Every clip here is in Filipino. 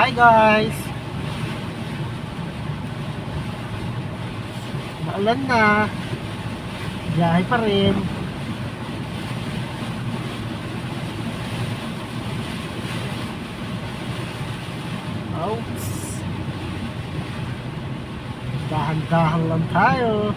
Hi guys! Maulan na. Biyahe pa rin. Oops. Dahan-dahan lang tayo.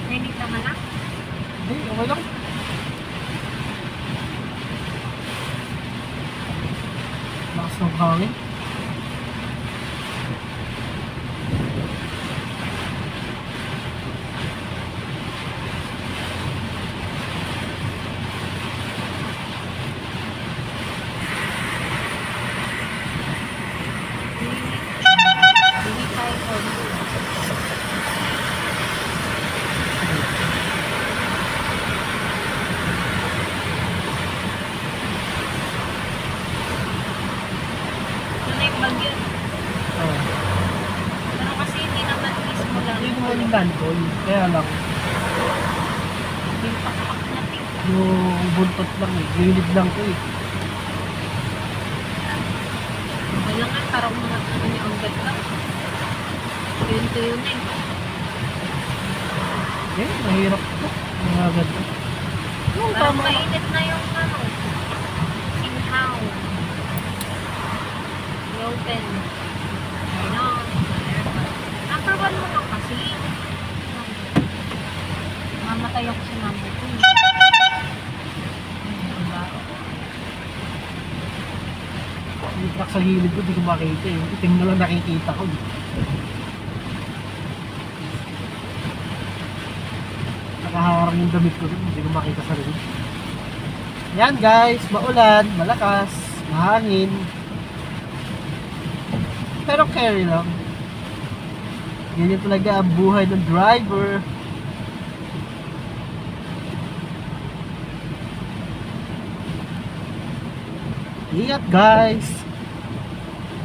Nainig naman na. Hey, okay lang. Lakas ng hangin. Hindi tayo konti. Ito na yung bagyo. Oh. Pero kasi hindi naman mismo lang. Hindi naman yung landfall. Kaya lang, Yung pakpak natin. yung buntot lang eh. Gilid lang ko eh. Wala nga, parang mga ano niya ang ganda. Yun to yun eh. Eh, mahirap to. Mga ganda. Yung Parang tama. mainit na yung ano. Sinhaw. Open. Ano? Number 1 mo lang kasi. Mamatay ako sa number 2. Diba? Yung truck sa gilid ko, di ko makita eh. Itim na lang nakikita ko. Nakaharang yung damit ko dun, hindi ko makita sa likod. Yan guys, maulan, malakas, mahangin. Pero carry lang. Ganyan talaga ang buhay ng driver. Ingat guys!